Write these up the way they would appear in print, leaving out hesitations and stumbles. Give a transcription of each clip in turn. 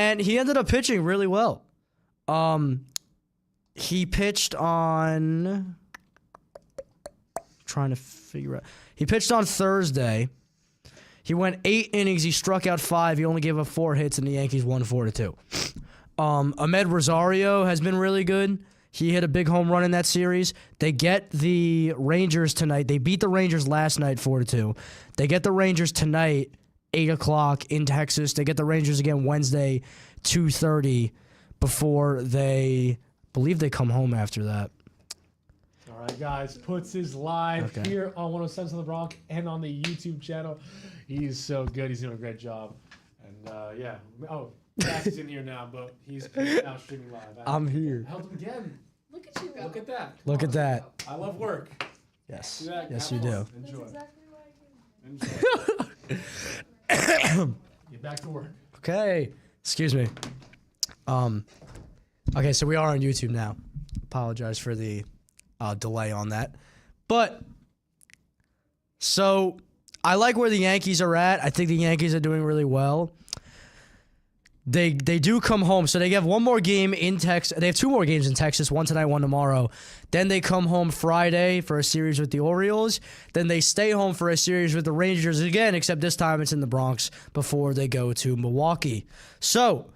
And he ended up pitching really well. He pitched on... Trying to figure out... He pitched on Thursday. He went 8 innings. He struck out 5. He only gave up 4 hits, and the Yankees won 4-2. Ahmed Rosario has been really good. He hit a big home run in that series. They get the Rangers tonight. They beat the Rangers last night 4-2. They get the Rangers tonight, 8 o'clock in Texas. They get the Rangers again Wednesday, 2:30, before they believe they come home after that. All right, guys. Puts is live here on 107 on the Bronx and on the YouTube channel. He's so good. He's doing a great job. And, yeah. Oh, Max is in here now, but he's now streaming live. I'm here. Help him again. Look at you go. Look at that. Look at that. I love work. Yes. That, Yes, you do. Enjoy. That's exactly what I do. Enjoy. Get back to work. Okay. Excuse me. Okay, so we are on YouTube now. Apologize for the delay on that. But, so, I like where the Yankees are at. I think the Yankees are doing really well. They do come home, so they have one more game in Texas. They have 2 more games in Texas, one tonight, one tomorrow. Then they come home Friday for a series with the Orioles. Then they stay home for a series with the Rangers again, except this time it's in the Bronx before they go to Milwaukee. So,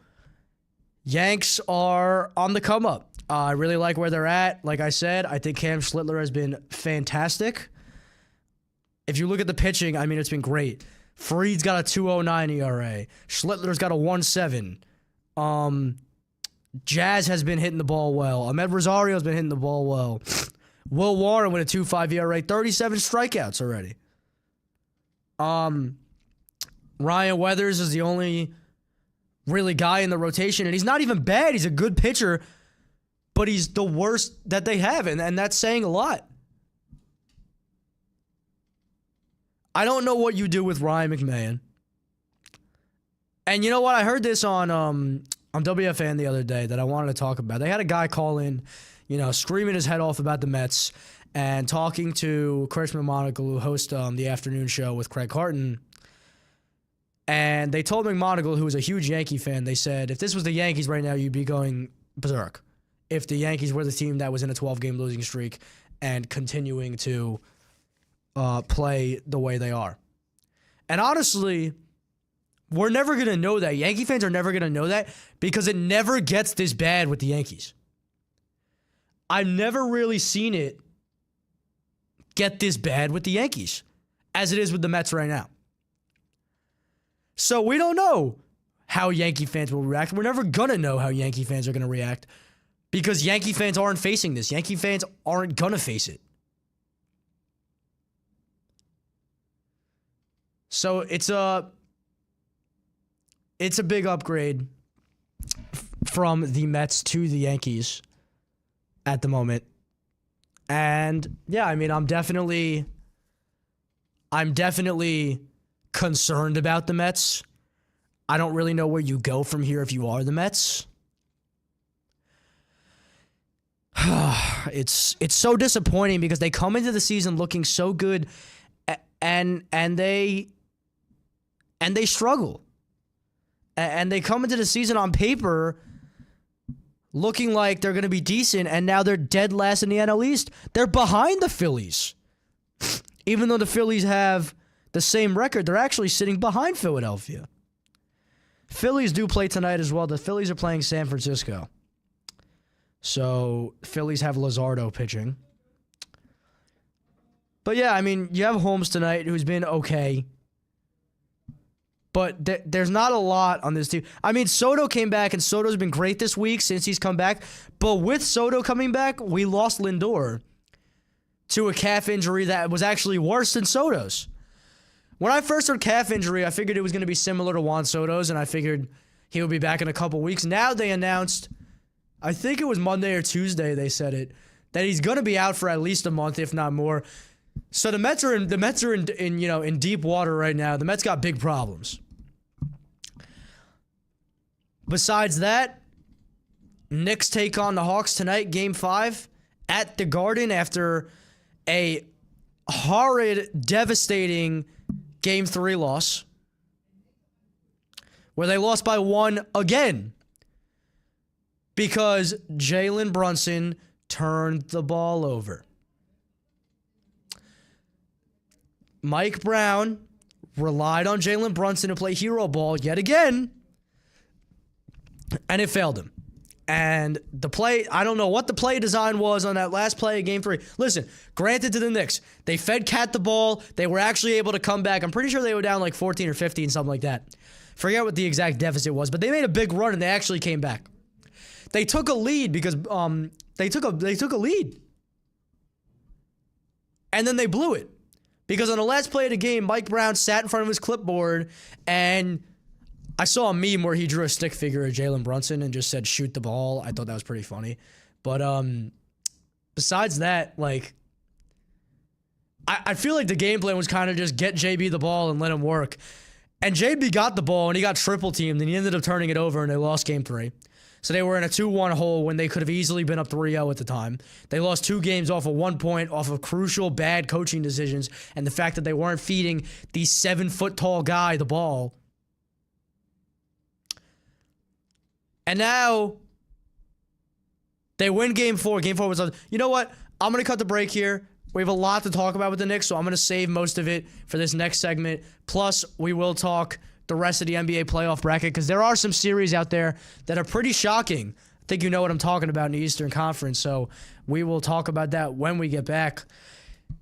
Yanks are on the come up. I really like where they're at. Like I said, I think Cam Schlittler has been fantastic. If you look at the pitching, I mean, it's been great. Fried's got a 2.09 ERA. Schlittler's got a 1.7. Jazz has been hitting the ball well. Ahmed Rosario's been hitting the ball well. Will Warren with a 2.5 ERA, 37 strikeouts already. Ryan Weathers is the only really guy in the rotation, and he's not even bad. He's a good pitcher, but he's the worst that they have, and that's saying a lot. I don't know what you do with Ryan McMahon. And you know what? I heard this on WFAN the other day that I wanted to talk about. They had a guy call in, screaming his head off about the Mets and talking to Chris McMonagle, who hosts the afternoon show with Craig Carton. And they told McMonagle, who was a huge Yankee fan, they said, if this was the Yankees right now, you'd be going berserk. If the Yankees were the team that was in a 12-game losing streak and continuing to play the way they are. And honestly, we're never going to know that. Yankee fans are never going to know that because it never gets this bad with the Yankees. I've never really seen it get this bad with the Yankees as it is with the Mets right now. So we don't know how Yankee fans will react. We're never going to know how Yankee fans are going to react because Yankee fans aren't facing this. Yankee fans aren't going to face it. So it's a big upgrade from the Mets to the Yankees at the moment. And yeah, I mean, I'm definitely concerned about the Mets. I don't really know where you go from here if you are the Mets. It's so disappointing because they come into the season looking so good and they struggle. And they come into the season on paper looking like they're going to be decent, and now they're dead last in the NL East. They're behind the Phillies. Even though the Phillies have the same record, they're actually sitting behind Philadelphia. Phillies do play tonight as well. The Phillies are playing San Francisco. So, Phillies have Luzardo pitching. But yeah, I mean, you have Holmes tonight, who's been okay. But there's not a lot on this team. I mean, Soto came back, and Soto's been great this week since he's come back. But with Soto coming back, we lost Lindor to a calf injury that was actually worse than Soto's. When I first heard calf injury, I figured it was going to be similar to Juan Soto's, and I figured he would be back in a couple weeks. Now they announced, I think it was Monday or Tuesday they said it, that he's going to be out for at least a month, if not more. So the Mets are in deep water right now. The Mets got big problems. Besides that, Knicks take on the Hawks tonight, Game 5 at the Garden after a horrid, devastating Game 3 loss. where they lost by 1 again because Jalen Brunson turned the ball over. Mike Brown relied on Jalen Brunson to play hero ball yet again, and it failed him. And the play, I don't know what the play design was on that last play of Game 3. Listen, granted to the Knicks, they fed Cat the ball. They were actually able to come back. I'm pretty sure they were down like 14 or 15, something like that. Forget what the exact deficit was, but they made a big run and they actually came back. They took a lead because they took a lead, and then they blew it because on the last play of the game, Mike Brown sat in front of his clipboard and I saw a meme where he drew a stick figure of Jalen Brunson and just said, shoot the ball. I thought that was pretty funny. But besides that, like, I feel like the game plan was kind of just get JB the ball and let him work. And JB got the ball and he got triple teamed and he ended up turning it over and they lost Game 3. So they were in a 2-1 hole when they could have easily been up 3-0 at the time. They lost 2 games off of 1 point, off of crucial bad coaching decisions and the fact that they weren't feeding the 7-foot-tall guy the ball. And now they win Game 4. Game 4 was, you know what? I'm going to cut the break here. We have a lot to talk about with the Knicks, so I'm going to save most of it for this next segment. Plus, we will talk the rest of the NBA playoff bracket because there are some series out there that are pretty shocking. I think you know what I'm talking about in the Eastern Conference, so we will talk about that when we get back.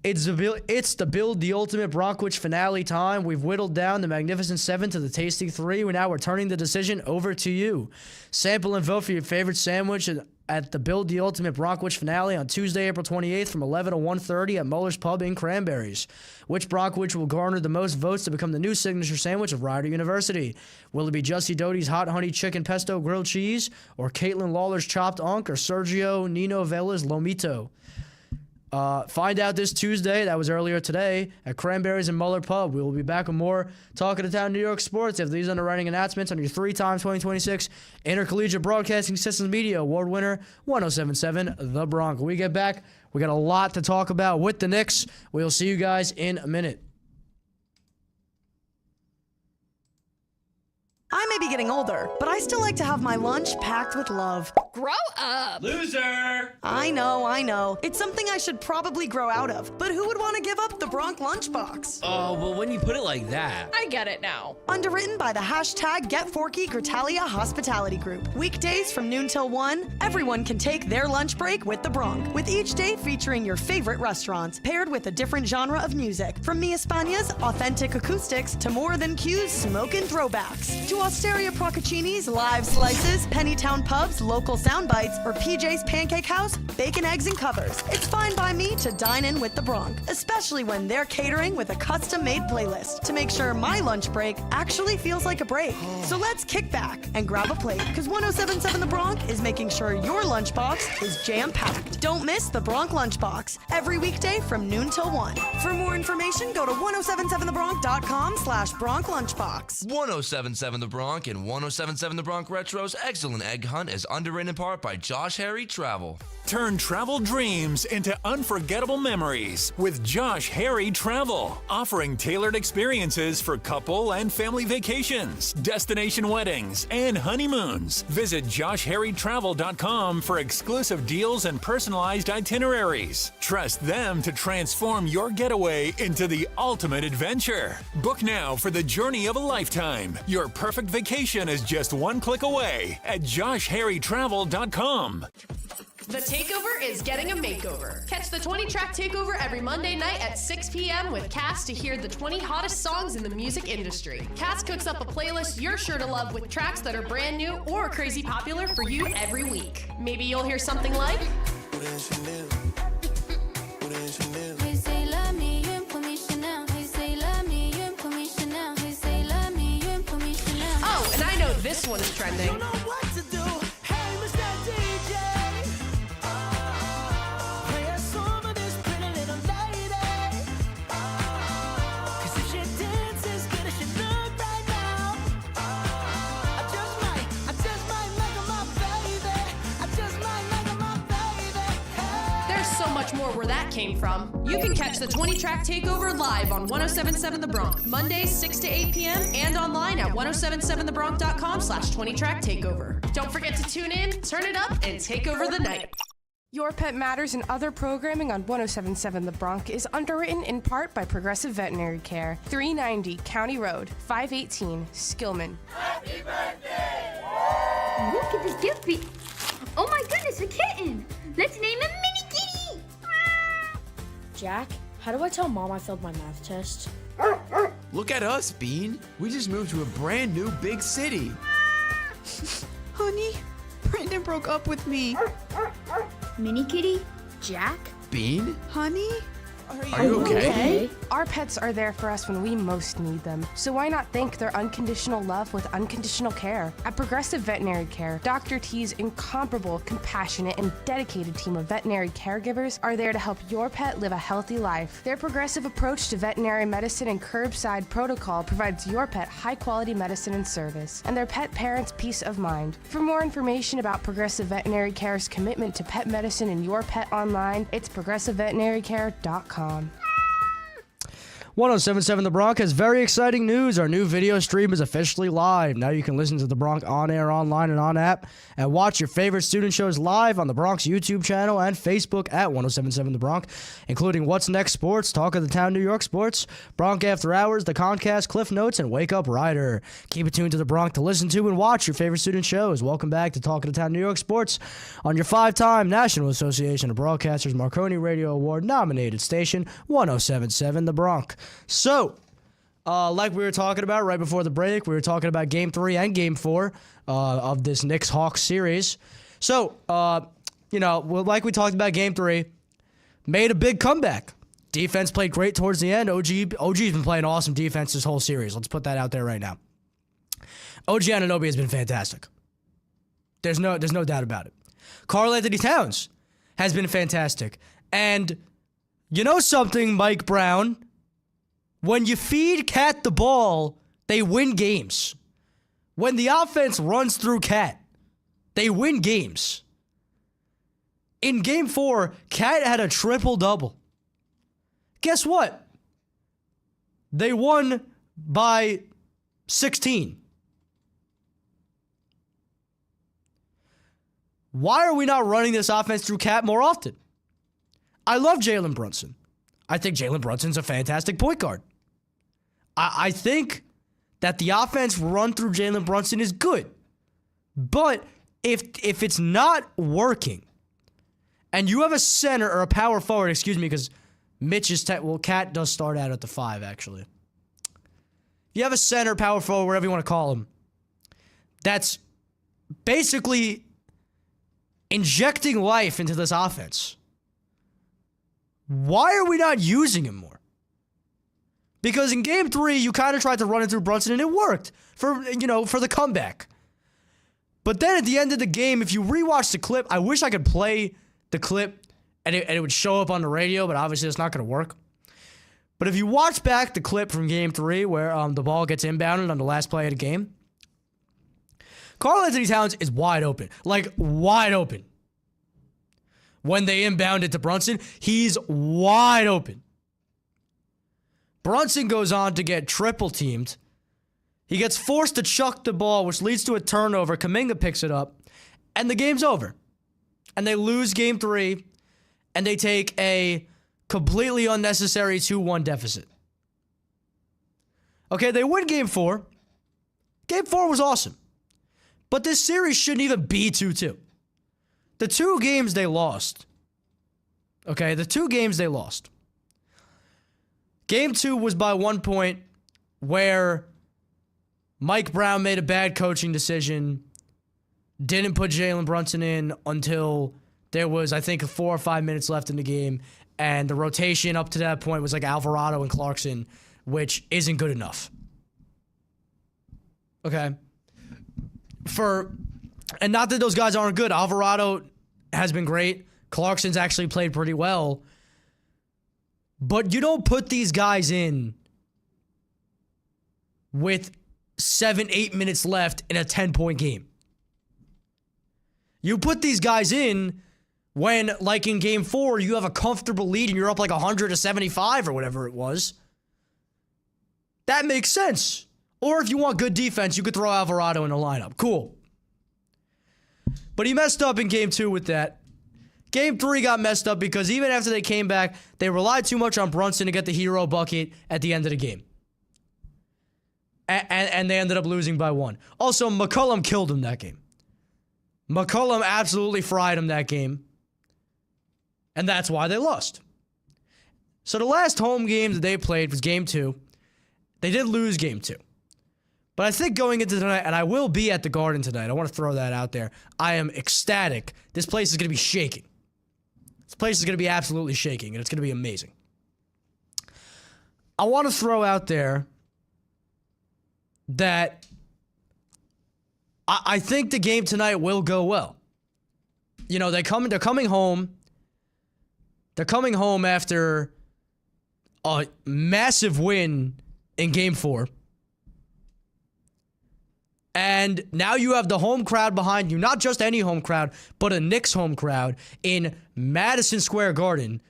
It's the Build the Ultimate Bronkwich finale time. We've whittled down the Magnificent 7 to the Tasty 3. Now we're turning the decision over to you. Sample and vote for your favorite sandwich at the Build the Ultimate Bronkwich finale on Tuesday, April 28th from 11 to 1:30 at Muller's Pub in Cranberries. Which Bronkwich will garner the most votes to become the new signature sandwich of Rider University? Will it be Jussie Doty's Hot Honey Chicken Pesto Grilled Cheese, or Caitlin Lawler's Chopped Unk, or Sergio Nino Vela's Lomito? Find out this Tuesday, that was earlier today, at Cranberries and Muller Pub. We will be back with more Talking to Town New York sports after these underwriting announcements on your 3-time 2026 Intercollegiate Broadcasting Systems Media Award winner, 107.7 The Bronx. When we get back, we got a lot to talk about with the Knicks. We'll see you guys in a minute. I may be getting older, but I still like to have my lunch packed with love. Grow up! Loser! I know. It's something I should probably grow out of. But who would want to give up the Bronx lunchbox? Oh, well, when you put it like that. I get it now. Underwritten by the hashtag #GetForky Hospitality Group. Weekdays from noon till 1, everyone can take their lunch break with the Bronx, with each day featuring your favorite restaurants, paired with a different genre of music. From Mi España's authentic acoustics to More Than Q's smokin' throwbacks. To Osteria Procaccini's live slices, Pennytown Pub's local sound bites, or PJ's Pancake House, bacon, eggs, and covers. It's fine by me to dine in with the Bronx, especially when they're catering with a custom-made playlist to make sure my lunch break actually feels like a break. So let's kick back and grab a plate, because 107.7 The Bronx is making sure your lunchbox is jam-packed. Don't miss the Bronx Lunchbox every weekday from noon till 1. For more information, go to 1077thebronx.com/Bronx Lunchbox. 107.7 The Bronx and 107.7 The Bronx Retro's excellent egg hunt is underwritten in part by Josh Harry Travel. Turn travel dreams into unforgettable memories with Josh Harry Travel, offering tailored experiences for couple and family vacations, destination weddings, and honeymoons. Visit joshharrytravel.com for exclusive deals and personalized itineraries. Trust them to transform your getaway into the ultimate adventure. Book now for the journey of a lifetime. Your perfect vacation is just one click away at joshharrytravel.com. The Takeover is getting a makeover. Catch the 20-track Takeover every Monday night at 6 p.m. with Cass to hear the 20 hottest songs in the music industry. Cass cooks up a playlist you're sure to love with tracks that are brand new or crazy popular for you every week. Maybe you'll hear something like... Oh, and I know this one is trending. sure where that came from, you can catch the 20-track takeover live on 1077 The Bronx, Mondays 6 to 8 p.m. and online at 1077thebronx.com/20-track takeover. Don't forget to tune in, turn it up, and take over the night. Your Pet Matters and other programming on 1077 The Bronx is underwritten in part by Progressive Veterinary Care, 390 County Road, 518, Skillman. Look at this gift bee. Oh my goodness, a kitten. Let's name him Mini Kitty. Jack, how do I tell Mom I failed my math test? Look at us, Bean. We just moved to a brand new big city. Honey, Brandon broke up with me. Mini Kitty? Jack? Bean? Honey? Are you okay? Our pets are there for us when we most need them, so why not thank their unconditional love with unconditional care? At Progressive Veterinary Care, Dr. T's incomparable, compassionate, and dedicated team of veterinary caregivers are there to help your pet live a healthy life. Their progressive approach to veterinary medicine and curbside protocol provides your pet high-quality medicine and service, and their pet parents peace of mind. For more information about Progressive Veterinary Care's commitment to pet medicine and your pet online, it's progressiveveterinarycare.com. 1077 The Bronx has very exciting news. Our new video stream is officially live. Now you can listen to The Bronx on air, online, and on app, and watch your favorite student shows live on The Bronx YouTube channel and Facebook at 1077 The Bronx, including What's Next Sports, Talk of the Town New York Sports, Bronx After Hours, The Concast, Cliff Notes, and Wake Up Rider. Keep it tuned to The Bronx to listen to and watch your favorite student shows. Welcome back to Talk of the Town New York Sports on your 5-time National Association of Broadcasters Marconi Radio Award nominated station, 1077 The Bronx. So, like we were talking about right before the break, we were talking about Game 3 and Game 4 of this Knicks-Hawks series. So, like we talked about Game 3, made a big comeback. Defense played great towards the end. OG's been playing awesome defense this whole series. Let's put that out there right now. OG Anunoby has been fantastic. There's no doubt about it. Karl Anthony Towns has been fantastic. And you know something, Mike Brown? When you feed Cat the ball, they win games. When the offense runs through Cat, they win games. In Game 4, Cat had a triple-double. Guess what? They won by 16. Why are we not running this offense through Cat more often? I love Jalen Brunson. I think Jalen Brunson's a fantastic point guard. I think that the offense run through Jalen Brunson is good. But if it's not working, and you have a center or a power forward, because Mitch is Cat does start out at the 5, actually. If you have a center, power forward, whatever you want to call him, that's basically injecting life into this offense. Why are we not using him more? Because in Game 3, you kind of tried to run it through Brunson, and it worked for the comeback. But then at the end of the game, if you rewatch the clip, I wish I could play the clip and it would show up on the radio, but obviously it's not going to work. But if you watch back the clip from Game 3 where the ball gets inbounded on the last play of the game, Karl Anthony Towns is wide open. Like, wide open. When they inbound it to Brunson, he's wide open. Brunson goes on to get triple teamed. He gets forced to chuck the ball, which leads to a turnover. Kuminga picks it up, and the game's over. And they lose Game 3, and they take a completely unnecessary 2-1 deficit. Okay, they win Game 4. Game 4 was awesome. But this series shouldn't even be 2-2. The 2 games they lost. Okay, the 2 games they lost. Game 2 was by 1 point where Mike Brown made a bad coaching decision, didn't put Jalen Brunson in until there was, I think, 4 or 5 minutes left in the game, and the rotation up to that point was like Alvarado and Clarkson, which isn't good enough. Okay? And not that those guys aren't good. Alvarado has been great. Clarkson's actually played pretty well. But you don't put these guys in with 7-8 minutes left in a 10-point game. You put these guys in When, like in game 4, you have a comfortable lead and you're up like 100-75 or whatever it was. That makes sense. Or if you want good defense, you could throw Alvarado in the lineup. Cool. But he messed up in game 2 with that. Game 3 got messed up because even after they came back, they relied too much on Brunson to get the hero bucket at the end of the game. And they ended up losing by 1. Also, McCollum killed him that game. McCollum absolutely fried him that game. And that's why they lost. So the last home game that they played was game 2. They did lose game 2. But I think going into tonight, and I will be at the Garden tonight, I want to throw that out there. I am ecstatic. This place is going to be shaking. This place is going to be absolutely shaking, and it's going to be amazing. I want to throw out there that I think the game tonight will go well. You know, they're coming home. They're coming home after a massive win in game 4. And now you have the home crowd behind you, not just any home crowd, but a Knicks home crowd in Madison Square Garden,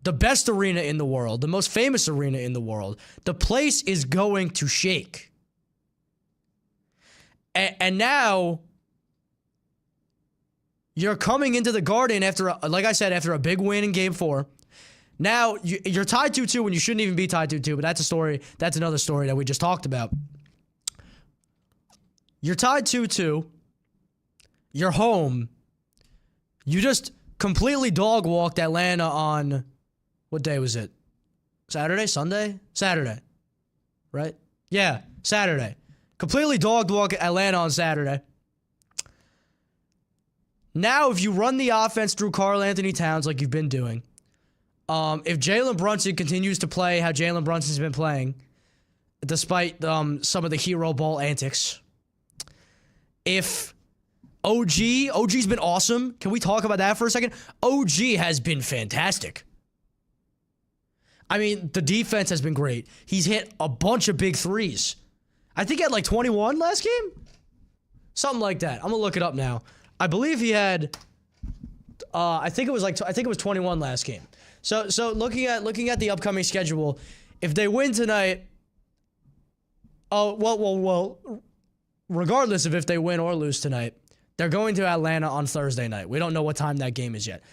the best arena in the world, the most famous arena in the world. The place is going to shake. And now you're coming into the Garden after, like I said, after a big win in game 4. Now you're tied 2-2 when you shouldn't even be tied 2-2, but that's a story. That's another story that we just talked about. You're tied 2-2. You're home. You just completely dog walked Atlanta on, what day was it? Saturday? Sunday? Saturday. Right? Yeah, Saturday. Completely dog walk Atlanta on Saturday. Now, if you run the offense through Karl Anthony Towns like you've been doing, if Jalen Brunson continues to play how Jalen Brunson's been playing, despite some of the hero ball antics, if OG's been awesome. Can we talk about that for a second? OG has been fantastic. I mean, the defense has been great. He's hit a bunch of big threes. I think he had like 21 last game? Something like that. I'm going to look it up now. I believe he had I think it was 21 last game. So looking at the upcoming schedule, if they win tonight, regardless of if they win or lose tonight, they're going to Atlanta on Thursday night. We don't know what time that game is yet.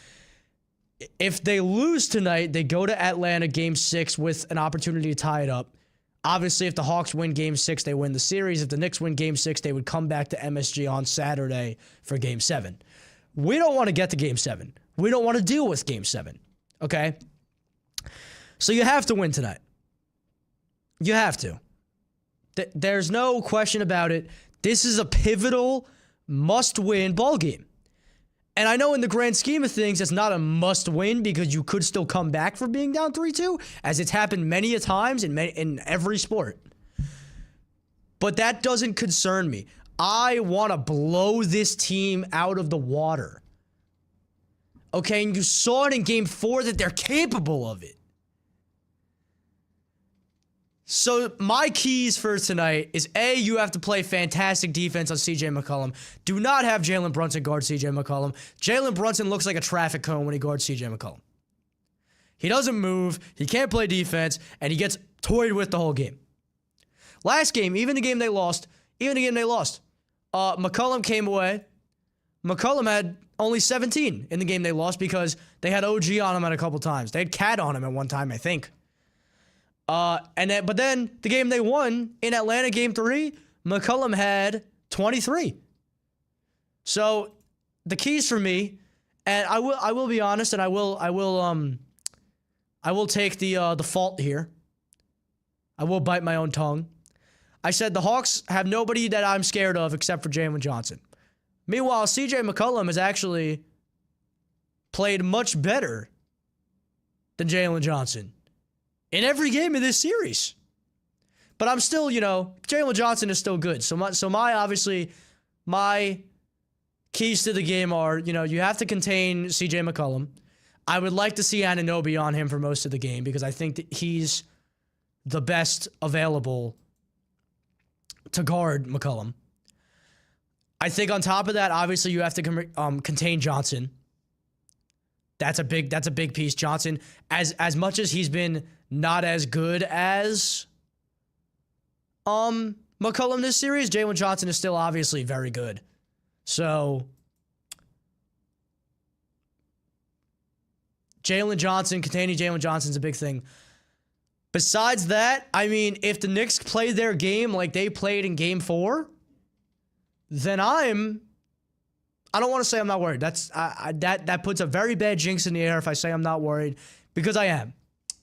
If they lose tonight, they go to Atlanta game 6 with an opportunity to tie it up. Obviously, if the Hawks win game 6, they win the series. If the Knicks win game 6, they would come back to MSG on Saturday for game 7. We don't want to get to game 7. We don't want to deal with game 7. Okay? So you have to win tonight. You have to. There's no question about it. This is a pivotal, must-win ball game. And I know in the grand scheme of things, it's not a must-win because you could still come back from being down 3-2, as it's happened many a times in every sport. But that doesn't concern me. I want to blow this team out of the water. Okay, and you saw it in Game 4 that they're capable of it. So my keys for tonight is A, you have to play fantastic defense on CJ McCollum. Do not have Jalen Brunson guard CJ McCollum. Jalen Brunson looks like a traffic cone when he guards CJ McCollum. He doesn't move, he can't play defense, and he gets toyed with the whole game. Last game, even the game they lost, McCollum came away. McCollum had only 17 in the game they lost because they had OG on him at a couple times. They had Cat on him at one time, I think. But then the game they won in Atlanta, game 3, McCollum had 23. So the keys for me, and I will be honest, and I will take the fault here. I will bite my own tongue. I said the Hawks have nobody that I'm scared of except for Jalen Johnson. Meanwhile, CJ McCollum has actually played much better than Jalen Johnson in every game of this series. But I'm still, Jalen Johnson is still good. So my keys to the game are, you have to contain CJ McCollum. I would like to see Anunoby on him for most of the game because I think that he's the best available to guard McCollum. I think on top of that, obviously you have to contain Johnson. That's a big piece. Johnson, as much as he's been not as good as McCollum this series, Jalen Johnson is still obviously very good. So containing Jalen Johnson's a big thing. Besides that, I mean, if the Knicks play their game like they played in Game 4, then I don't want to say I'm not worried. That puts a very bad jinx in the air if I say I'm not worried, because I am.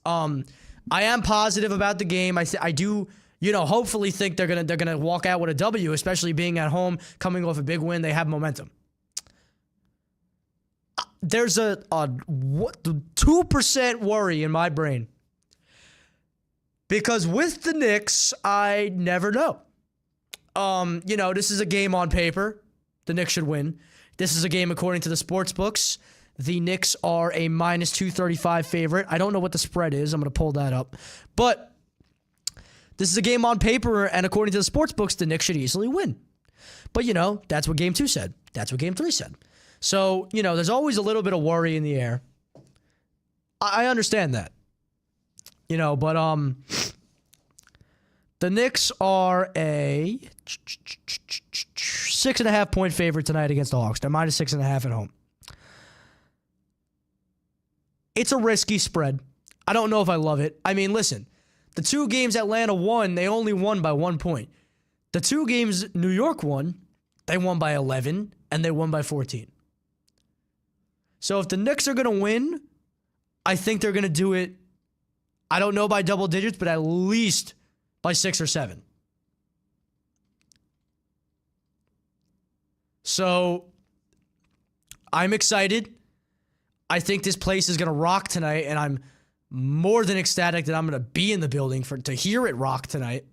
I am positive about the game. I do, hopefully think they're gonna walk out with a W, especially being at home, coming off a big win. They have momentum. There's a 2% worry in my brain, because with the Knicks, I never know. This is a game on paper. The Knicks should win. This is a game according to the sports books. The Knicks are a minus 235 favorite. I don't know what the spread is. I'm going to pull that up. But this is a game on paper, and according to the sports books, the Knicks should easily win. But, that's what Game 2 said. That's what Game 3 said. So, there's always a little bit of worry in the air. I understand that. But the Knicks are a 6.5 point favorite tonight against the Hawks. They're minus 6.5 at home. It's a risky spread. I don't know if I love it. I mean, listen, the 2 games Atlanta won, they only won by 1 point. The 2 games New York won, they won by 11, and they won by 14. So if the Knicks are going to win, I think they're going to do it, I don't know by double digits, but at least by 6 or 7. So I'm excited. I think this place is going to rock tonight, and I'm more than ecstatic that I'm going to be in the building to hear it rock tonight.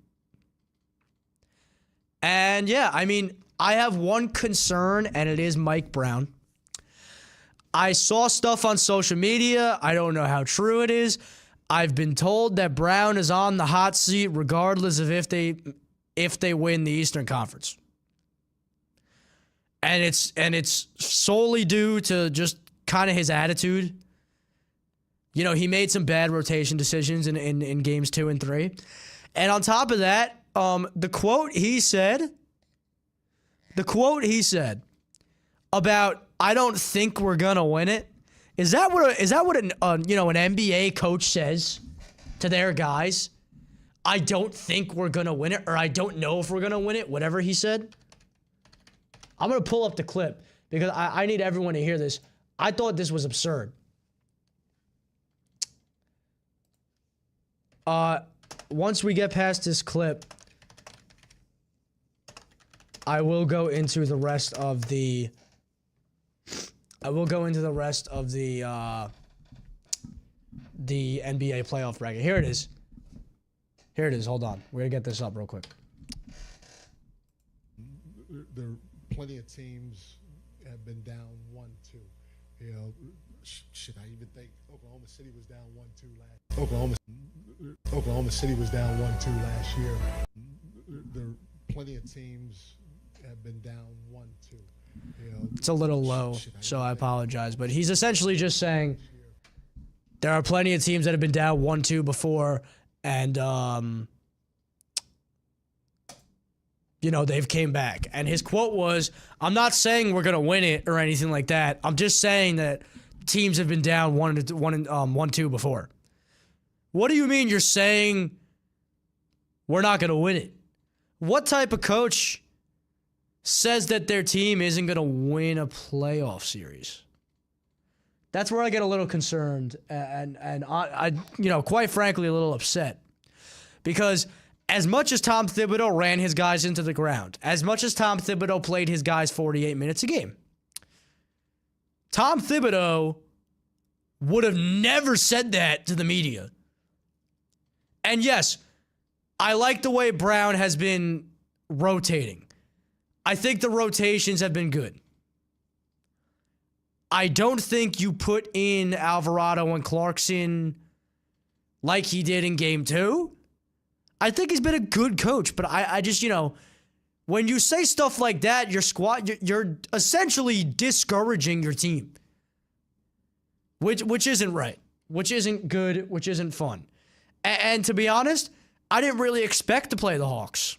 And yeah, I mean, I have one concern, and it is Mike Brown. I saw stuff on social media. I don't know how true it is. I've been told that Brown is on the hot seat regardless of if they win the Eastern Conference. And it's solely due to just kind of his attitude. He made some bad rotation decisions in games 2 and 3. And on top of that, the quote he said about, I don't think we're going to win it. Is that what an NBA coach says to their guys? I don't think we're going to win it, or I don't know if we're going to win it, whatever he said. I'm going to pull up the clip because I need everyone to hear this. I thought this was absurd. Once we get past this clip, I will go into the rest of the NBA playoff bracket. Here it is. Hold on. We're going to get this up real quick. There are plenty of teams have been down 1-2. Shit, I even think Oklahoma City was down 1-2 last. Oklahoma City was down 1-2 last year. There are plenty of teams have been down 1-2. It's a little low, so I apologize. But he's essentially just saying there are plenty of teams that have been down 1-2 before, and they've came back. And his quote was, "I'm not saying we're gonna win it or anything like that. I'm just saying that teams have been down 1-2 before." What do you mean you're saying we're not gonna win it? What type of coach says that their team isn't going to win a playoff series? That's where I get a little concerned and I quite frankly, a little upset. Because as much as Tom Thibodeau ran his guys into the ground, as much as Tom Thibodeau played his guys 48 minutes a game, Tom Thibodeau would have never said that to the media. And yes, I like the way Brown has been rotating. I think the rotations have been good. I don't think you put in Alvarado and Clarkson like he did in Game 2. I think he's been a good coach, but I just, when you say stuff like that, you're essentially discouraging your team. which isn't right, which isn't good, which isn't fun. And to be honest, I didn't really expect to play the Hawks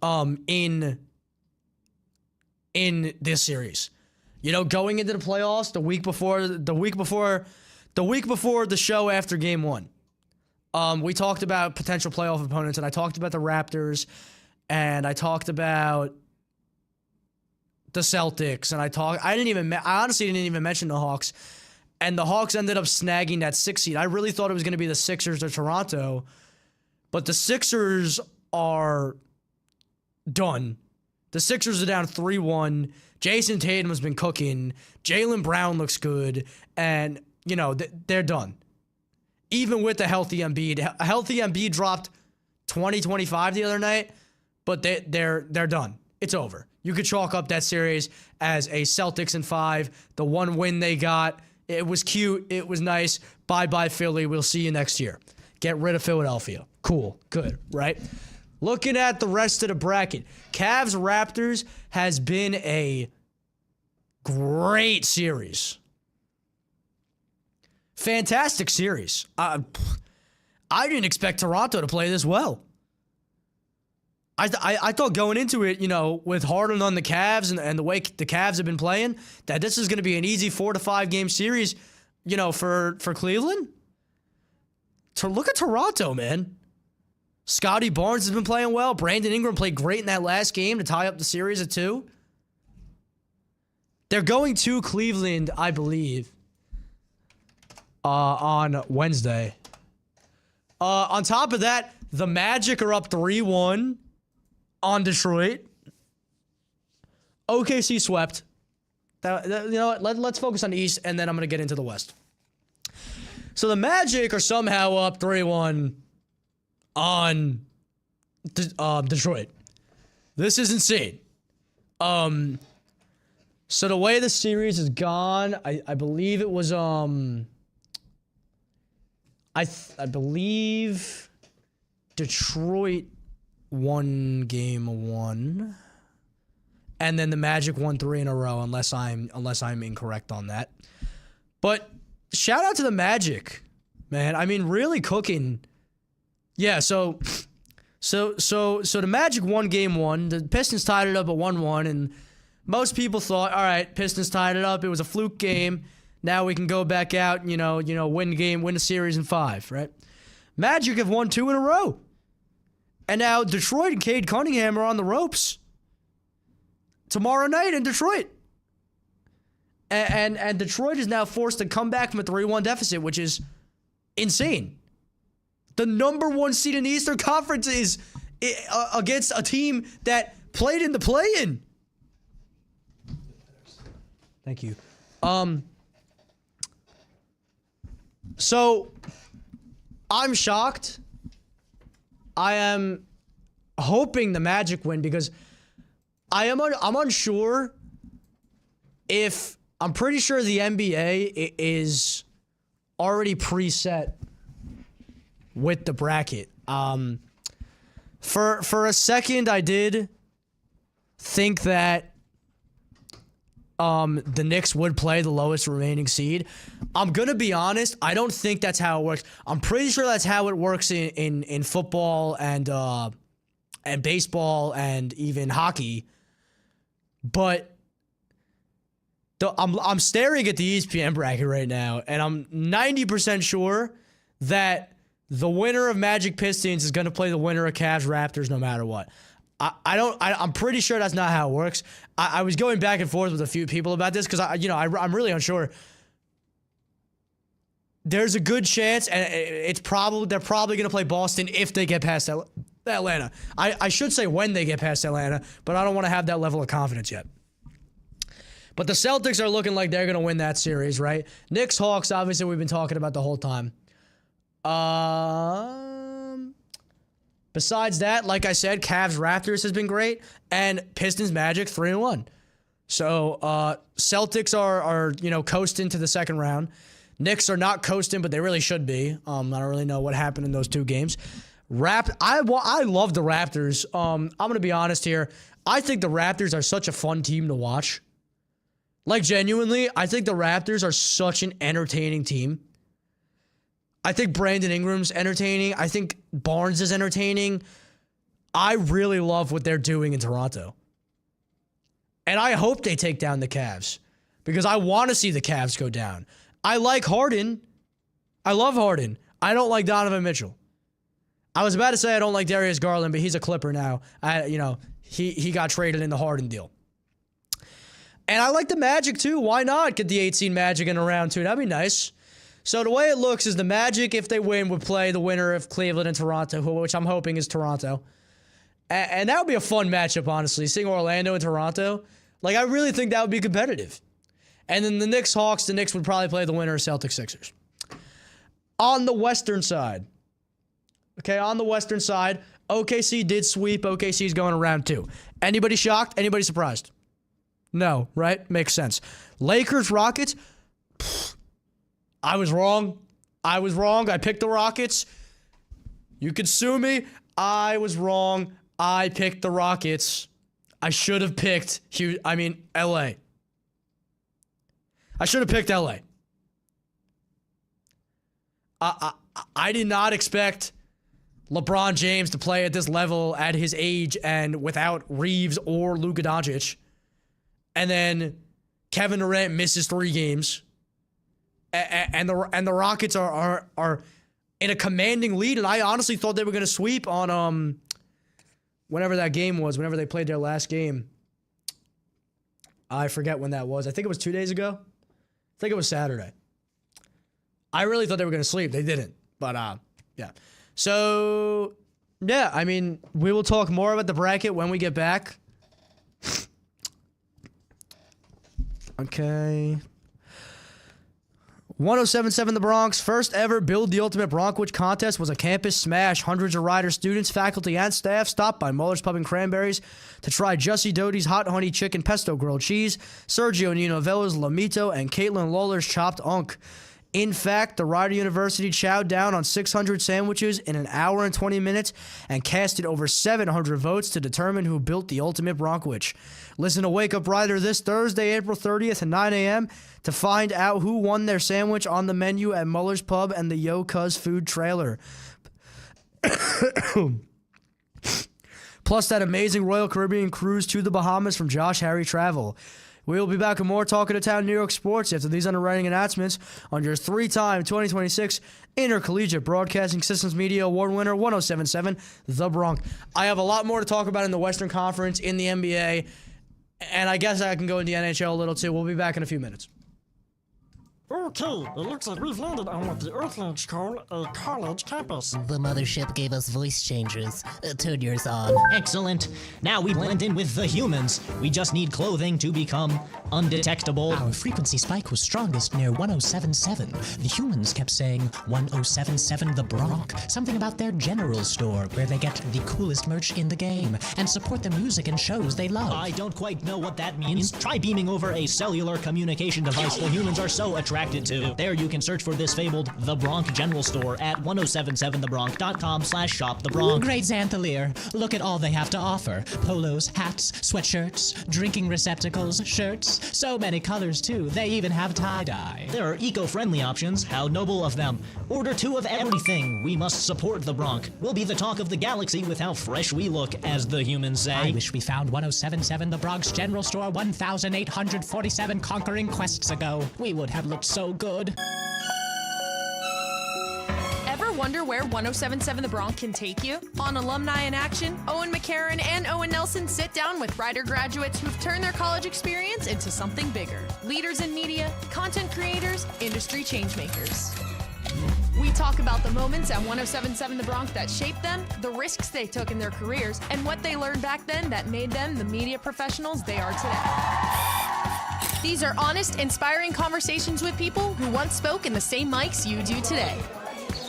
in this series. You know, going into the playoffs the week before the show after game 1. We talked about potential playoff opponents, and I talked about the Raptors, and I talked about the Celtics, and I honestly didn't even mention the Hawks, and the Hawks ended up snagging that 6th seed. I really thought it was going to be the Sixers or Toronto, but the Sixers are done. The Sixers are down 3-1. Jason Tatum has been cooking. Jaylen Brown looks good, and you know they're done. Even with the healthy Embiid, a healthy Embiid dropped 20-25 the other night, but they're done. It's over. You could chalk up that series as a Celtics in 5. The one win they got, it was cute. It was nice. Bye-bye, Philly. We'll see you next year. Get rid of Philadelphia. Cool. Good, right? Looking at the rest of the bracket, Cavs-Raptors has been a great series. Fantastic series. I didn't expect Toronto to play this well. I thought going into it, you know, with Harden on the Cavs and the way the Cavs have been playing, that this is going to be an easy 4 to 5 game series, you know, for Cleveland. To look at Toronto, man. Scotty Barnes has been playing well. Brandon Ingram played great in that last game to tie up the series at 2. They're going to Cleveland, I believe, on Wednesday. On top of that, the Magic are up 3-1 on Detroit. OKC swept. You know what? Let's focus on the East, and then I'm going to get into the West. So the Magic are somehow up 3-1 on Detroit. This is insane. So the way the series has gone, I believe it was I believe Detroit won game 1, and then the Magic won 3 in a row, unless I'm incorrect on that. But shout out to the Magic, man. I mean, really cooking. Yeah. So the Magic won game 1. The Pistons tied it up at 1-1, and most people thought, all right, Pistons tied it up. It was a fluke game. Now we can go back out, win the series in 5, right? Magic have won 2 in a row. And now Detroit and Cade Cunningham are on the ropes tomorrow night in Detroit. And Detroit is now forced to come back from a 3-1 deficit, which is insane. The number 1 seed in the Eastern Conference is against a team that played in the play-in. Thank you. So I'm shocked. I am hoping the Magic win because I'm unsure if I'm pretty sure the NBA is already preset with the bracket. For a second, I did think that the Knicks would play the lowest remaining seed. I'm going to be honest, I don't think that's how it works. I'm pretty sure that's how it works in football and baseball and even hockey. But I'm staring at the ESPN bracket right now, and I'm 90% sure that the winner of Magic Pistons is going to play the winner of Cavs Raptors no matter what. I'm pretty sure that's not how it works. I was going back and forth with a few people about this because I'm really unsure. There's a good chance, and they're probably going to play Boston if they get past Atlanta. I should say when they get past Atlanta, but I don't want to have that level of confidence yet. But the Celtics are looking like they're going to win that series, right? Knicks, Hawks, obviously we've been talking about the whole time. Besides that, like I said, Cavs Raptors has been great, and Pistons Magic 3-1. So Celtics are coasting to the second round. Knicks are not coasting, but they really should be. I don't really know what happened in those 2 games. I love the Raptors. I'm gonna be honest here. I think the Raptors are such a fun team to watch. Like, genuinely, I think the Raptors are such an entertaining team. I think Brandon Ingram's entertaining. I think Barnes is entertaining. I really love what they're doing in Toronto. And I hope they take down the Cavs because I want to see the Cavs go down. I like Harden. I love Harden. I don't like Donovan Mitchell. I was about to say I don't like Darius Garland, but he's a Clipper now. He got traded in the Harden deal. And I like the Magic too. Why not get the 18 Magic in a round two? That'd be nice. So the way it looks is the Magic, if they win, would play the winner of Cleveland and Toronto, which I'm hoping is Toronto. And that would be a fun matchup, honestly, seeing Orlando and Toronto. Like, I really think that would be competitive. And then the Knicks-Hawks, the Knicks would probably play the winner of Celtics-Sixers. On the Western side, OKC did sweep. OKC's going to round two. Anybody shocked? Anybody surprised? No, right? Makes sense. Lakers-Rockets, I was wrong. I picked the Rockets. You could sue me. I was wrong. I picked the Rockets. I should have picked LA. I should have picked LA. I did not expect LeBron James to play at this level at his age and without Reeves or Luka Doncic. And then Kevin Durant misses 3 games. And the Rockets are in a commanding lead, and I honestly thought they were going to sweep on whenever that game was, whenever they played their last game. I forget when that was. I think it was 2 days ago. I think it was Saturday. I really thought they were going to sleep. They didn't. But, yeah. So, yeah, I mean, we will talk more about the bracket when we get back. Okay. 107.7 The Bronx, first ever Build the Ultimate Bronkwich contest was a campus smash. Hundreds of riders, students, faculty, and staff stopped by Muller's Pub and Cranberries to try Jussie Doty's Hot Honey Chicken Pesto Grilled Cheese, Sergio Ninovella's Lamito, and Caitlin Lawler's Chopped Unk. In fact, the Rider University chowed down on 600 sandwiches in an hour and 20 minutes and casted over 700 votes to determine who built the ultimate Bronkwich. Listen to Wake Up Rider this Thursday, April 30th at 9 a.m. to find out who won their sandwich on the menu at Muller's Pub and the Yo Cuz food trailer. Plus that amazing Royal Caribbean cruise to the Bahamas from Josh Harry Travel. We will be back with more Talking to Town New York sports after these underwriting announcements on your 3-time 2026 Intercollegiate Broadcasting Systems Media Award winner, 107.7 The Bronx. I have a lot more to talk about in the Western Conference, in the NBA, and I guess I can go into the NHL a little too. We'll be back in a few minutes. Okay, it looks like we've landed on what the Earthlings call a college campus. The mothership gave us voice changes. Turn yours on. Excellent. Now we blend in with the humans. We just need clothing to become undetectable. Our frequency spike was strongest near 107.7. The humans kept saying 107.7 The Bronx. Something about their general store where they get the coolest merch in the game and support the music and shows they love. I don't quite know what that means. Try beaming over a cellular communication device the humans are so attracted to. There you can search for this fabled The Bronx General Store at 1077thebronx.com/shop-the-Bronx. Great Xanthaleer. Look at all they have to offer. Polos, hats, sweatshirts, drinking receptacles, shirts. So many colors, too. They even have tie-dye. There are eco-friendly options. How noble of them. Order 2 of everything. We must support the Bronx. We'll be the talk of the galaxy with how fresh we look, as the humans say. I wish we found 107.7 The Bronx General Store 1,847 conquering quests ago. We would have looked so good. Ever wonder where 107.7 The Bronx can take you? On Alumni in Action, Owen McCarron and Owen Nelson sit down with Rider graduates who've turned their college experience into something bigger. Leaders in media, content creators, industry changemakers. We talk about the moments at 107.7 The Bronx that shaped them, the risks they took in their careers, and what they learned back then that made them the media professionals they are today. These are honest, inspiring conversations with people who once spoke in the same mics you do today.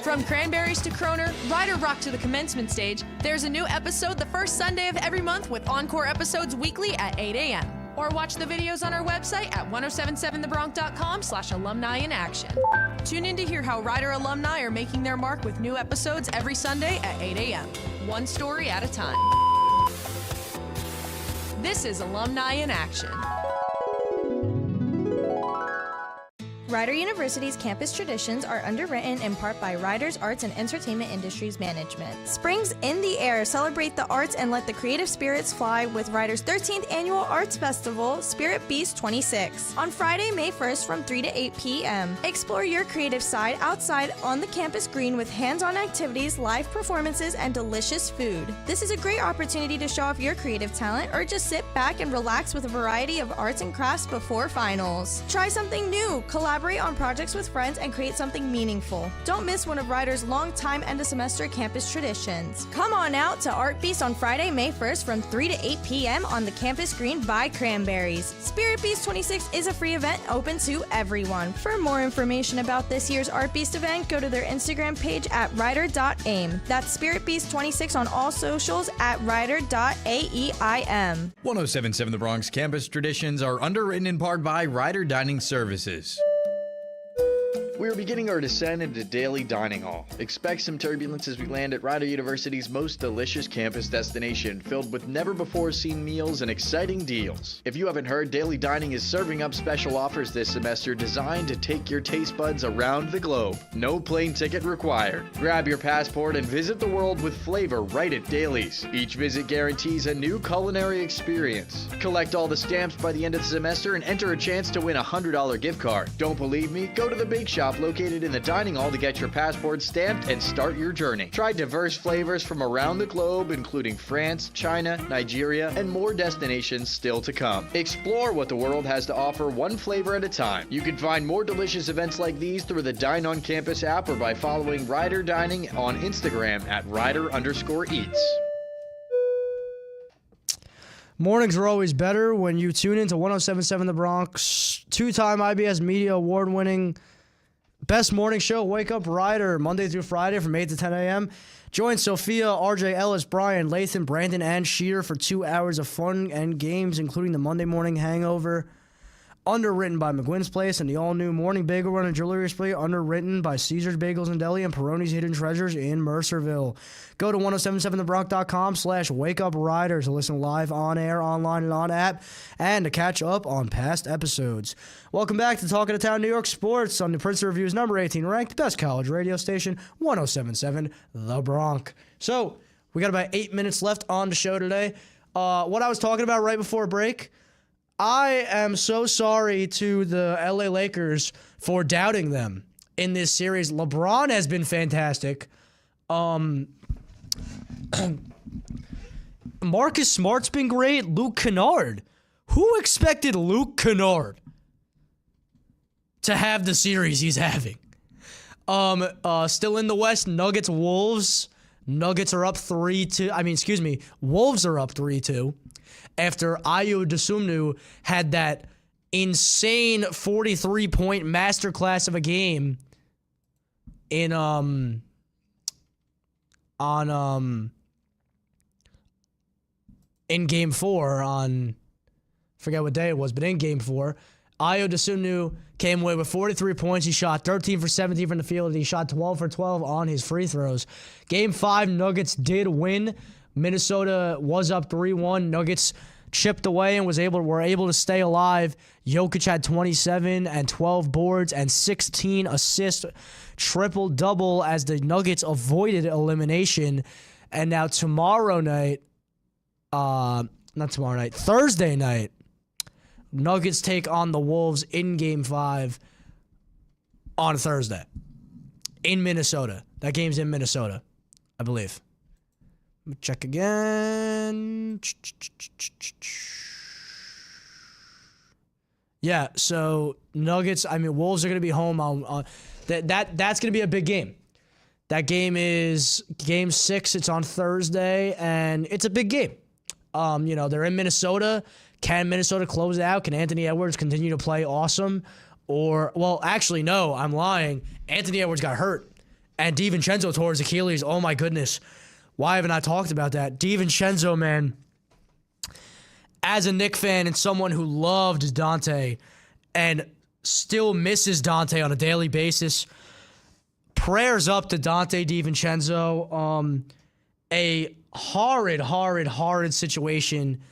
From Cranberries to Kroner, Rider Rock to the commencement stage, there's a new episode the first Sunday of every month with encore episodes weekly at 8 a.m. Or watch the videos on our website at 1077thebronx.com/alumni in action. Tune in to hear how Rider alumni are making their mark with new episodes every Sunday at 8 a.m. One story at a time. This is Alumni in Action. Rider University's campus traditions are underwritten in part by Rider's Arts and Entertainment Industries Management. Spring's in the air. Celebrate the arts and let the creative spirits fly with Rider's 13th annual arts festival, Spirit Beast 26, on Friday, May 1st from 3 to 8 p.m. Explore your creative side outside on the campus green with hands-on activities, live performances, and delicious food. This is a great opportunity to show off your creative talent or just sit back and relax with a variety of arts and crafts before finals. Try something new, collaborate on projects with friends, and create something meaningful. Don't miss one of Rider's long-time end-of-semester campus traditions. Come on out to Art Beast on Friday, May 1st from 3 to 8 p.m. on the campus green by Cranberries. Spirit Beast 26 is a free event open to everyone. For more information about this year's Art Beast event, go to their Instagram page at rider.aim. That's Spirit Beast 26 on all socials at rider.aeim. 1077 The Bronx campus traditions are underwritten in part by Rider Dining Services. We are beginning our descent into daily dining hall. Expect some turbulence as we land at Rider University's most delicious campus destination, filled with never-before-seen meals and exciting deals. If you haven't heard, Daily Dining is serving up special offers this semester designed to take your taste buds around the globe. No plane ticket required. Grab your passport and visit the world with flavor right at Daly's. Each visit guarantees a new culinary experience. Collect all the stamps by the end of the semester and enter a chance to win a $100 gift card. Don't believe me? Go to the big shop located in the dining hall to get your passport stamped and start your journey. Try diverse flavors from around the globe, including France, China, Nigeria, and more destinations still to come. Explore what the world has to offer one flavor at a time. You can find more delicious events like these through the Dine on Campus app or by following Rider Dining on Instagram at Rider_Eats. Mornings are always better when you tune into 1077 The Bronx, two-time IBS Media Award-winning best morning show, Wake Up Rider, Monday through Friday from 8 to 10 a.m. Join Sophia, RJ, Ellis, Brian, Lathan, Brandon, and Sheer for 2 hours of fun and games, including the Monday Morning Hangover, underwritten by McGuinn's Place, and the all-new Morning Bagel Run and Jewelry Display, underwritten by Caesar's Bagels and Deli and Peroni's Hidden Treasures in Mercerville. Go to 1077thebronx.com/wakeuprider to listen live on air, online, and on app, and to catch up on past episodes. Welcome back to Talking to Town New York Sports on the Princeton Review's number 18 ranked best college radio station, 1077 The Bronx. So, we got about 8 minutes left on the show today. What I was talking about right before break, I am so sorry to the LA Lakers for doubting them in this series. LeBron has been fantastic. Marcus Smart's been great. Luke Kennard. Who expected Luke Kennard to have the series he's having? Still in the West, Nuggets, Wolves. Nuggets are up 3-2. Wolves are up 3-2. After Ayo Dosunmu had that insane 43-point masterclass of a game in in Game 4 on, forget what day it was, but in Game 4, Ayo Dosunmu came away with 43 points. He shot 13 for 17 from the field. He shot 12 for 12 on his free throws. Game 5, Nuggets did win. Minnesota was up 3-1. Nuggets chipped away and were able to stay alive. Jokic had 27 and 12 boards and 16 assists, triple-double as the Nuggets avoided elimination. And now Thursday night, Nuggets take on the Wolves in Game 5 on Thursday in Minnesota. That game's in Minnesota, I believe. Let me check again. Yeah, so Nuggets, Wolves are going to be home on that's going to be a big game. That game is Game 6. It's on Thursday, and it's a big game. They're in Minnesota. Can Minnesota close it out? Can Anthony Edwards continue to play awesome? Actually, no, I'm lying. Anthony Edwards got hurt, and DiVincenzo tore his Achilles. Oh, my goodness. Why haven't I talked about that? DiVincenzo, man, as a Knicks fan and someone who loved Dante and still misses Dante on a daily basis, prayers up to Dante DiVincenzo. A horrid situation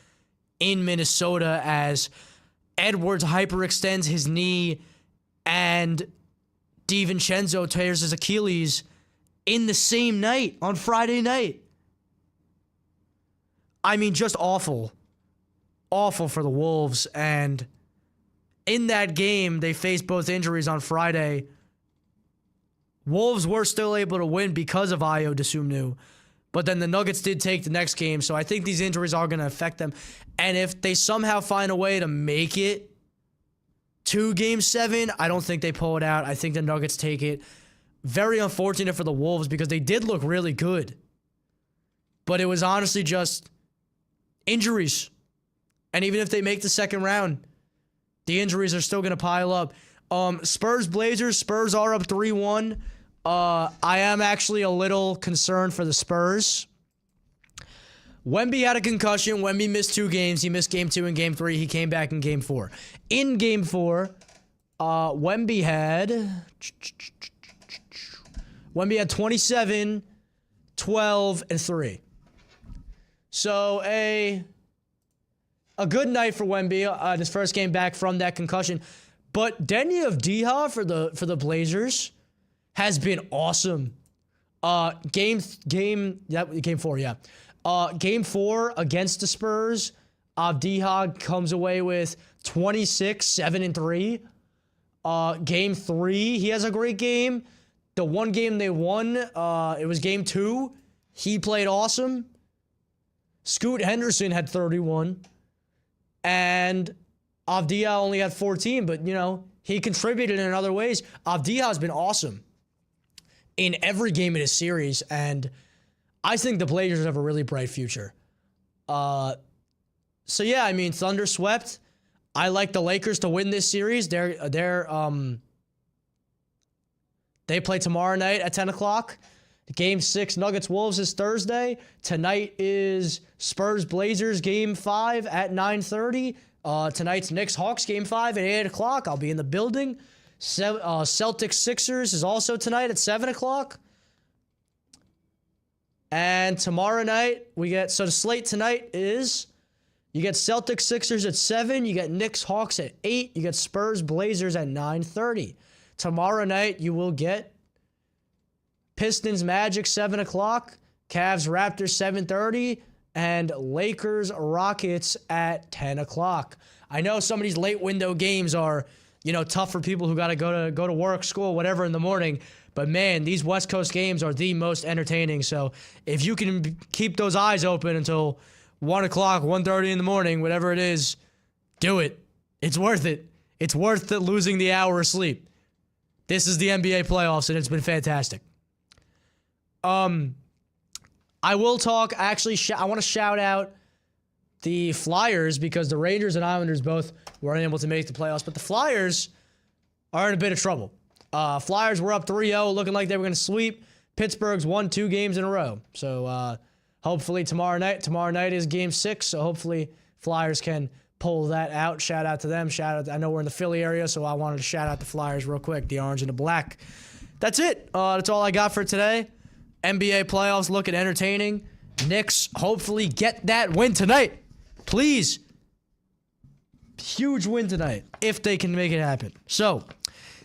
in Minnesota as Edwards hyperextends his knee and DiVincenzo tears his Achilles in the same night, on Friday night. I mean, just awful. Awful for the Wolves. And in that game, they faced both injuries on Friday. Wolves were still able to win because of Ayo Dosunmu. But then the Nuggets did take the next game, so I think these injuries are going to affect them. And if they somehow find a way to make it to Game 7, I don't think they pull it out. I think the Nuggets take it. Very unfortunate for the Wolves because they did look really good. But it was honestly just injuries. And even if they make the second round, the injuries are still going to pile up. Spurs-Blazers. Spurs are up 3-1. I am actually a little concerned for the Spurs. Wemby had a concussion. Wemby missed 2 games. He missed Game 2 and Game 3. He came back in Game 4. In Game 4, Wemby had 27, 12, and 3. So a good night for Wemby. His first game back from that concussion. But Deni Avdija for the Blazers has been awesome. Game 4, yeah. Game 4 against the Spurs, Avdija comes away with 26, 7, and 3. Game 3, he has a great game. The one game they won, it was Game 2. He played awesome. Scoot Henderson had 31. And Avdija only had 14, but, he contributed in other ways. Avdija has been awesome in every game in his series, and I think the Blazers have a really bright future. Thunder swept. I like the Lakers to win this series. They play tomorrow night at 10 o'clock. Game 6, Nuggets-Wolves is Thursday. Tonight is Spurs-Blazers Game 5 at 9:30. Tonight's Knicks-Hawks Game 5 at 8 o'clock. I'll be in the building. Celtics-Sixers is also tonight at 7 o'clock. And tomorrow night, the slate tonight is, you get Celtics-Sixers at 7, you get Knicks-Hawks at 8, you get Spurs-Blazers at 9:30. Tomorrow night, you will get Pistons-Magic 7 o'clock, Cavs-Raptors 7:30, and Lakers-Rockets at 10 o'clock. I know some of these late window games are, tough for people who got to go to work, school, whatever in the morning. But man, these West Coast games are the most entertaining. So if you can keep those eyes open until 1 o'clock, 1:30 in the morning, whatever it is, do it. It's worth it. It's worth it losing the hour of sleep. This is the NBA playoffs, and it's been fantastic. I will talk, actually, I want to shout out the Flyers because the Rangers and Islanders both weren't able to make the playoffs, but the Flyers are in a bit of trouble. Flyers were up 3-0, looking like they were going to sweep. Pittsburgh's won 2 games in a row. So hopefully tomorrow night is Game 6, so hopefully Flyers can pull that out. Shout out to them. I know we're in the Philly area, so I wanted to shout out the Flyers real quick, the orange and the black. That's it. That's all I got for today. NBA playoffs looking entertaining. Knicks hopefully get that win tonight. Please. Huge win tonight if they can make it happen. So,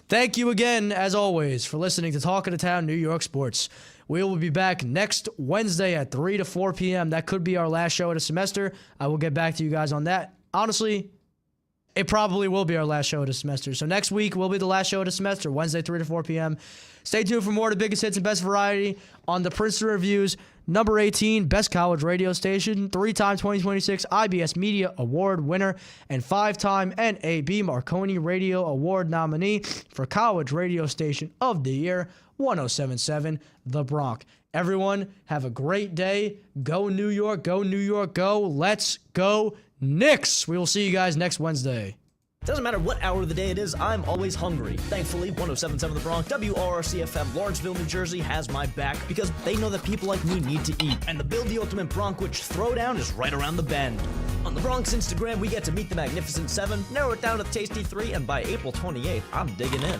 thank you again, as always, for listening to Talk of the Town New York Sports. We will be back next Wednesday at 3 to 4 p.m. That could be our last show of the semester. I will get back to you guys on that. Honestly, it probably will be our last show of the semester. So next week will be the last show of the semester, Wednesday, 3 to 4 p.m. Stay tuned for more of the biggest hits and best variety on the Princeton Reviews, number 18, Best College Radio Station, 3-time 2026 IBS Media Award winner, and 5-time NAB Marconi Radio Award nominee for College Radio Station of the Year, 107.7 The Bronx. Everyone, have a great day. Go New York, go New York, go. Let's go Knicks. We will see you guys next Wednesday. Doesn't matter what hour of the day it is, I'm always hungry. Thankfully, 107.7 The Bronx, WRRC-FM, Lawrenceville, New Jersey has my back because they know that people like me need to eat. And the Build the Ultimate Bronquich Throwdown is right around the bend. On the Bronx Instagram, we get to meet the Magnificent 7, narrow it down to the Tasty 3, and by April 28th, I'm digging in.